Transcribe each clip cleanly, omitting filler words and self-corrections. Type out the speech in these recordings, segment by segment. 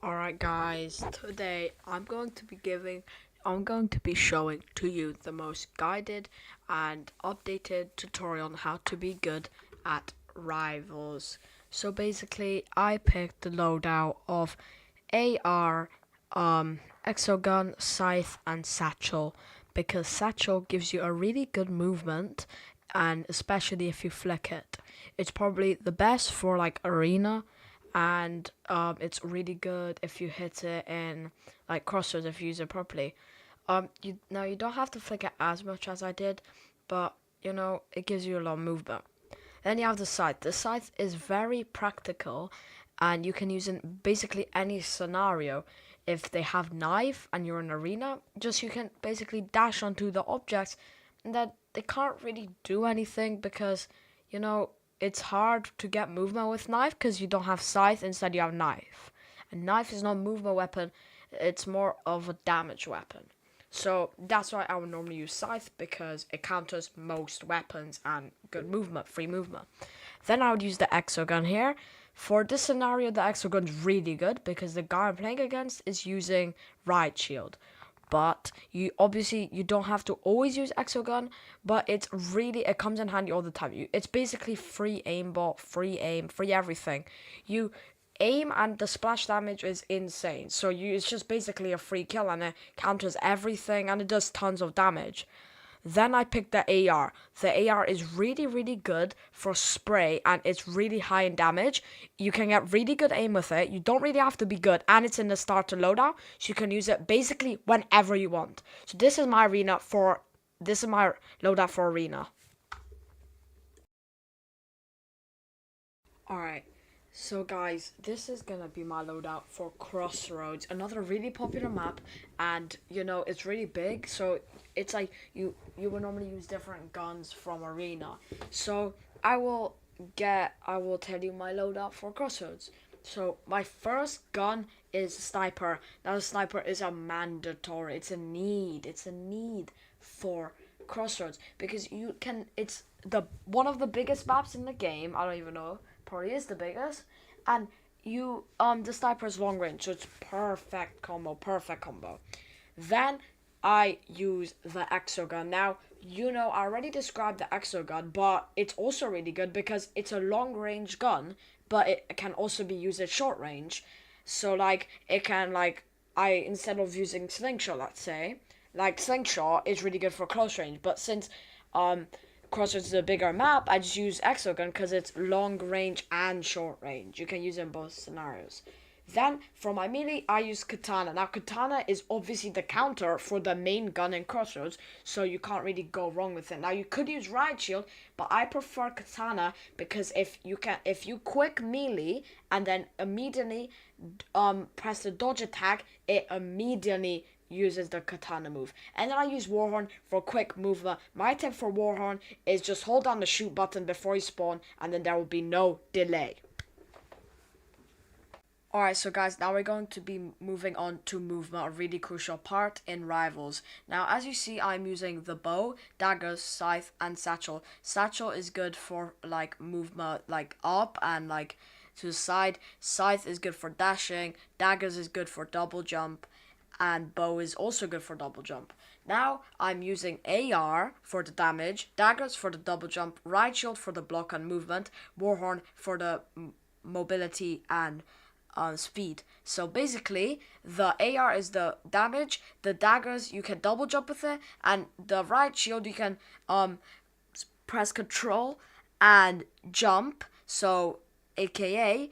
Alright guys, today I'm going to be showing to you the most guided and updated tutorial on how to be good at Rivals. So basically I picked the loadout of AR, Exogun, Scythe and Satchel because Satchel gives you a really good movement, and especially if you flick it. It's probably the best for like arena, and it's really good if you hit it in like crossroads if you use it properly. You don't have to flick it as much as I did, but it gives you a lot of movement. Then you have the scythe. The scythe is very practical, and you can use it in basically any scenario. If they have knife and you're in an arena, just you can basically dash onto the objects, and then they can't really do anything because you know it's hard to get movement with knife because you don't have scythe. Instead, you have knife, and knife is not a movement weapon; it's more of a damage weapon. So that's why I would normally use Scythe, because it counters most weapons and good movement, free movement. Then I would use the Exogun here. For this scenario, the Exogun's really good because the guy I'm playing against is using Riot Shield. But you don't have to always use Exogun, but it comes in handy all the time. It's basically free aimbot, free aim, free everything. You aim and the splash damage is insane. So it's just basically a free kill, and it counters everything and it does tons of damage. Then I picked the AR. The AR is really, really good for spray, and it's really high in damage. You can get really good aim with it. You don't really have to be good, and it's in the starter loadout, so you can use it basically whenever you want. So this is my loadout for arena. Alright, so guys, this is gonna be my loadout for Crossroads, another really popular map, and it's really big, so it's like you would normally use different guns from Arena. So I will tell you my loadout for Crossroads. So my first gun is Sniper. Now the Sniper is a mandatory. It's a need for Crossroads because it's the one of the biggest maps in the game. I don't even know, probably is the biggest. And the Sniper is long range, so it's perfect combo. Then I use the Exogun. Now, I already described the Exogun, but it's also really good because it's a long range gun, but it can also be used at short range. So like it can like I instead of using slingshot, let's say, like slingshot is really good for close range, but since Crossroads is a bigger map, I just use Exogun because it's long range and short range. You can use it in both scenarios. Then for my melee, I use Katana. Now Katana is obviously the counter for the main gun in Crossroads, so you can't really go wrong with it. Now you could use Riot Shield, but I prefer Katana because if you quick melee and then immediately press the dodge attack, it immediately uses the Katana move. And then I use Warhorn for quick movement. My tip for Warhorn is just hold down the shoot button before you spawn, and then there will be no delay. Alright, so guys, now we're going to be moving on to movement, a really crucial part in Rivals. Now, as you see, I'm using the bow, daggers, scythe, and satchel. Satchel is good for, like, movement, like, up and, like, to the side. Scythe is good for dashing. Daggers is good for double jump. And bow is also good for double jump. Now, I'm using AR for the damage, daggers for the double jump, Riot Shield for the block and movement, Warhorn for the mobility and speed. So basically, the AR is the damage, the daggers you can double jump with it, and the Riot Shield you can press control and jump. So aka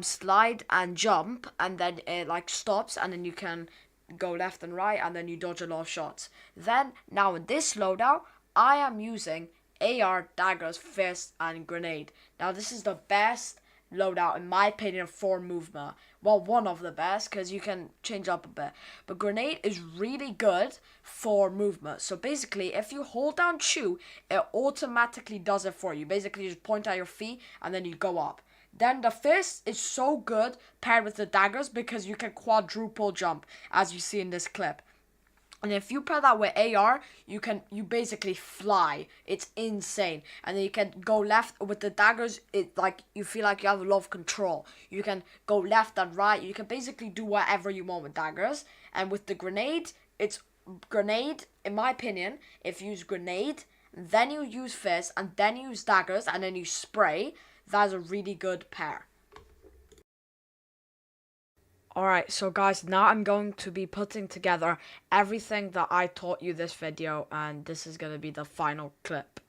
slide and jump, and then it like stops, and then you can go left and right, and then you dodge a lot of shots. Then now in this loadout, I am using AR, daggers, fist, and grenade. Now this is the best loadout in my opinion for movement. Well, one of the best because you can change up a bit. But grenade is really good for movement. So basically, if you hold down Q, it automatically does it for you. Basically, you just point at your feet and then you go up. Then the fist is so good paired with the daggers because you can quadruple jump, as you see in this clip. And if you pair that with AR, you basically fly. It's insane. And then you can go left with the daggers. It like you feel like you have a lot of control. You can go left and right. You can basically do whatever you want with daggers. And with the grenade, it's grenade. In my opinion, if you use grenade, then you use fist, and then you use daggers, and then you spray. That's a really good pair. Alright, so guys, now I'm going to be putting together everything that I taught you this video, and this is going to be the final clip.